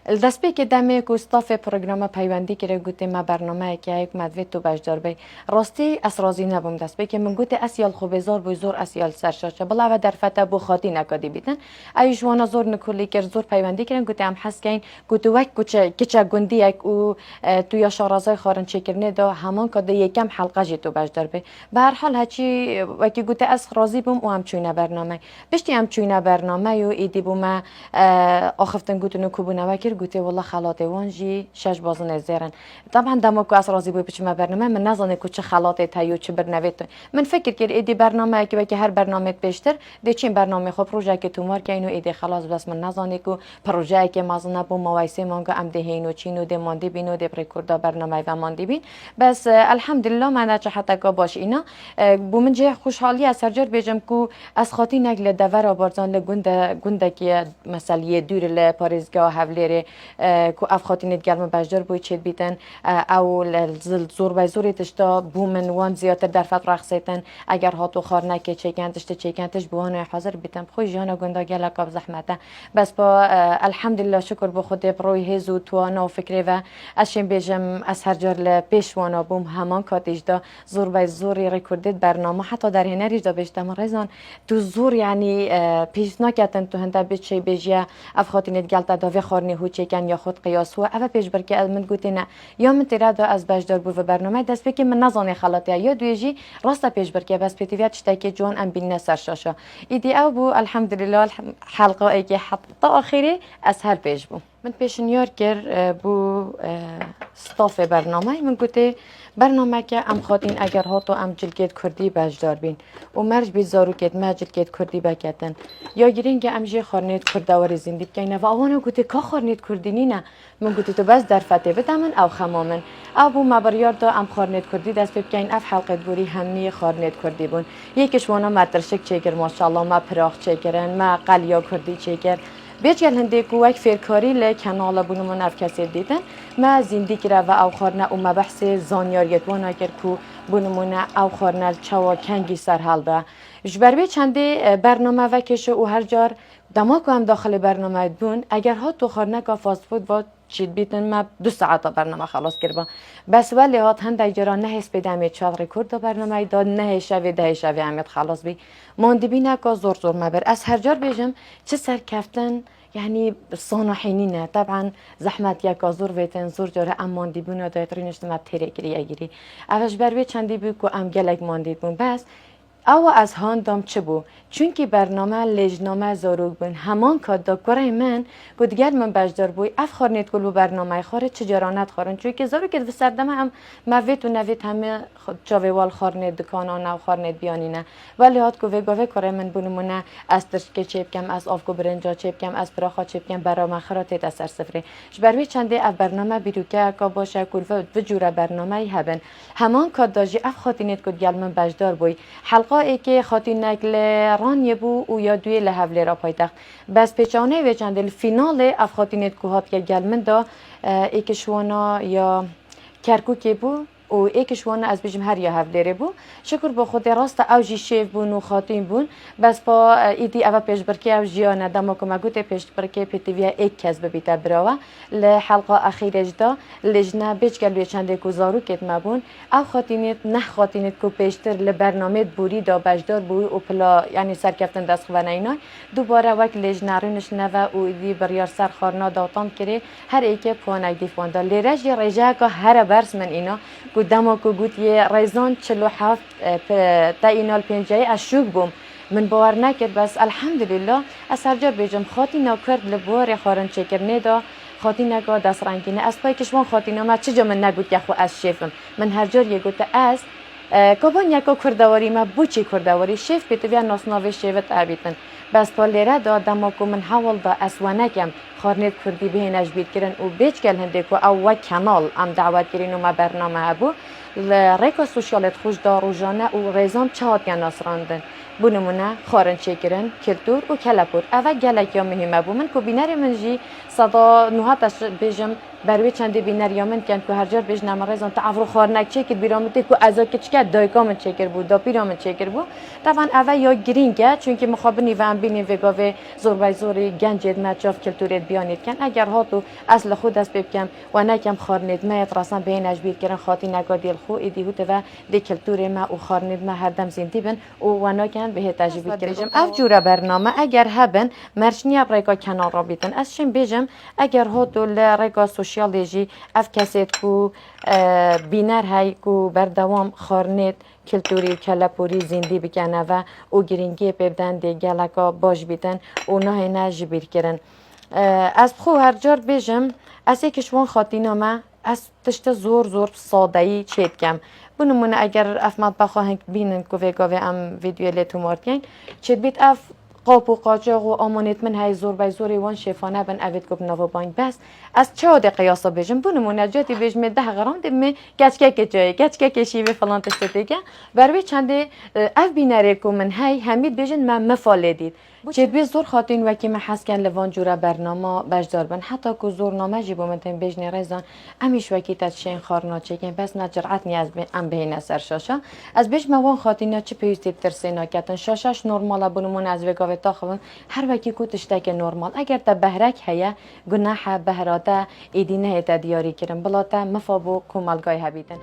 دست به که دمی که استاف پروگرام پیوندی که گوته ما برنامه که یک مدوی تو بجدار بی راستی از راضی نبوم دست به که من گوته اسیال خوب زور بو زور اسیال سرشاشه بلا و در فتا بو خاطی نکادی بیتن ایش وانا زور نکولی که زور پیوندی کردن گوته هم حس کین گوته وک کوچه گندی یک او تو یا شارازای خارن چکرنه دا همان کده یکم حلقه جی تو بجدار بی به هر حال هچی وکی گوته از راضی بوم و هم چوینه برنامه بشتی هم چوینه برنامه و ایدی بوم آخفتن گوته نکوبونه وکر گوته والله خلاطه وانجی شش بازن زیرن طبعا دماغ از راضی بود پیش ما برنامه من نزانه که چه خلاطه تایو چه برنویت من فکر کرد ایدی برنامه که هر برنامه بیشتر دیچین برنامه خو پروژه که تو مار کینو ایدی خلاص بس من نزانه که پروژه که مازنه بو موایسه مانگا ام دهینو چینو ده ماندی بینو ده پرکوردا برنامه و ماندی بین بس الحمدلله من چه حتی که باش اینا بو من جه خوشحالی از سرجر بیجم که از خاطی نگل دور آبارزان لگونده که مثلا دور ل پاریزگاه حوله کو اف خاطینت گرم بجدار بوی چید بیتن او زور به زوری تشتا بومن وان زیاتر در فتره رخصتن اگر هاتو خار نکه چیکنتش بوانه حاضر بیتم خوی جانا گندا گلا کاب زحمته بس با الحمدلله شکر به خود بروی هزو توانا و فکری و اشیم بیجم از هر جار ل پیشوانا بوم همان کاتیج دا زور به زوری رکوردت برنامه حتی در هنریج دا بیشتم رزان تو زور یعنی پیش نکتن تو هنده بیچه بیجیا اف خاطینت گلتا دا خارنی هو چیکن یا خود قیاس هو اول پیش بر که از من گوته نه یا من تیرادا از بجدار بو و برنامه دست به که من نزانه خلاطه یا دویجی راست پیش بر که بس پیتیویت شته که جوان ام بین سر شاشه ایدی او بو الحمدلله حلقه ای که حتی آخری از هر پیش بو من پیشنیار کر بو ستاف برنامه من گوته برنامه که ام خاطین اگر ها تو ام جلگت کردی بجدار بین و مرج بی زارو کت ما جلگت کردی بکتن یا گیرین که ام جی خارنیت کردواری زندگی کنه و آوانو گوته که خارنیت کردی نه من گوته تو بس در فته بدمن او خمامن او بو مبریار دا ام خارنیت کردی دست بکن اف حلقه دوری همنی خارنیت کردی بون یکیش وانا مدرسک چیگر ماشاءالله ما پراخ چیگرن ما قلیا کردی چیگر بیچ گل هنده کوک فیرکاری ل کانال بونمون اف کسی دیدن ما زندگی را و او خارنه و ما بحث زانیاریت وانا کرد کو بونمون او خارنه چوا کنگی سر حال ده جبر چنده برنامه و کش و هر جار دماغ هم داخل برنامه بون اگر ها تو خارنه کا فاست فود و چید بیتن ما 2 ساعت برنامه خلاص کردم بس ولی هات هنده جرا نه حس بدم چال رکورد برنامه داد نه شوی ده شوی امید خلاص بی ماندی بینه کا زور زور مبر از هر جار بیجم چه سر کفتن يعني صانحينينا طبعا زحمت یک زور ویتن زور جاره ام ماندی بونه دایترینش ما تیره کری اگیری اوش بروی چندی بو کو ام گلک ماندی بون بس او از هان دام چه بو چون که برنامه لجنامه زاروگ بون همان که دکاره من گودگر من بجدار بوی اف خارنیت کل بو برنامه خاره چجارانت خارن چون که زارو که سردمه هم مویت و نویت همه جاویوال خارنیت دکانان و خارنیت بیانینه ولی هات گوه گوه کاره من بونمونه از ترشکه چیب کم از آفگو برنجا چیب کم از براخا چیب کم برام خراتیت از سر سفره جبروی چنده اف برنامه بیروکه که باشه کل و جوره برنامه هبن همان که داجی اف خاطینیت گودگر من بجدار بوی حلقه ای که خاطین نگل رانی بو و یا دوی لحوله را پایتخت بس پیچانه و چندل فینال اف خاطینیت کوهات که گلمن دا ای که شوانا یا کرکوکی بو و ایکشوان از بیشم هر یه هفته بو شکر با خود راست اوجی شیف بون و خاتین بون بس با ایدی اول پیش برکه اوجیانه دما که مگوت پیش برکه پیتویا یک کس ببیت براوا لحلقه اخیرش دا لجنه بیچ گلوی چنده کوزارو کت مبون او خاتینیت نه خاتینیت کو پیشتر لبرنامه بوری دا بجدار بوی و پلا یعنی سرکفتن دست خوانه اینا دوباره وقت لجنه رونش نوه و ایدی بریار سر خارنا داتام کری هر ایکه پوانک دیفوان دا لیرج رجا که هر برس من اینا قدامه که گویی رایزان 47 تا اینال 50 اشوک بوم من باور نکرد بس الحمدلله از هر جا بیجم خاطی نکرد لبوار خارن چکر ندا خاطی نگاه دست رنگینه از پای کشوان خاطی نما چجا من نگود که خو از شیفم من هر جا یه گوته از کابان یکو کردواری ما بوچی کردواری شیف بیتویا ناسناوی شیفت عبیتن بس پالیره دا دماغو من حاول دا اسوانکم خارنیت کردی به نجبید کردن و بیچ کل هنده که او کانال ام دعوت کردن و ما برنامه هبو ریکا سوشیالت خوش دا روزانه و ریزام چهات گن ناسراندن بونمونه خارن چکرن کلتور و کلپور اوه گلک یا مهمه بو من که بینر من جی صدا نوهاتش بیجم بروی چندی بینر یا من کن که هر جار بیج نمارزان تا افرو خارنک چکر بیرامده که ازا کچکه دایکام چکر بود دا پیرام چکر بود طبعا اوه یا گرینگه چون که مخابنی و ام بینی وگاوه زور بای زوری گنجید مچاف کلتور بیانید کن اگر ها تو اصل خود دست بکم و نکم خارنید ما راسن به اینج بیر کردن خاطی نگادیل خو ایدی هوت و دی کلتور ما و خارنید ما هر دم زندی بن و نکن به تجربه کردم اف جورا برنامه اگر هبن مرشنی ابرگا کنار را بیتن از شم بیجم اگر ها تو لرگا سوشیالجی اف کسیت کو بینر های کو بردوام خارنید کلتوری و کلپوری زندی بکنه و او گرینگی ببدن دی گلکا باش بیتن و نه نج بیر کردن از خو هر جار بیجم از یکشون خاطینا ما از تشت زور ساده ای چید کم بنمونه اگر اف مطبخ هنگ بینن کوه ام ویدیو لیتو مارتین چید بیت اف قاب و قاچاق و آمانیت من های زور بای زوری وان شفانه بن اوید گب نو بانگ بس از چه ده قیاسا بجم بنمونه جاتی بجم 10 غرام دم گچکه جای گچکه شیوه فلان تشت دیگه بروی چند اف بینره کو من های همید بجن من مفالدید چید بی زور خاطین وکی ما حس کن لوان جورا برنامه بجدار بن حتی که زور نامه جیبو منتن بجنی رزان امیش وکی تشین خارنا چکن بس نجرعت نیاز ام بین سر شاشه از بیش موان خاطینا چه پیوستی ترسینا کتن شاشش نرمال بونمون از وگاوه تاخون هر وکی کو تشتک نرمال اگر تا بهرک هیا گناه بهراده ایدینه تا دیاری کرن بلاتا مفابو کومالگای هبیدن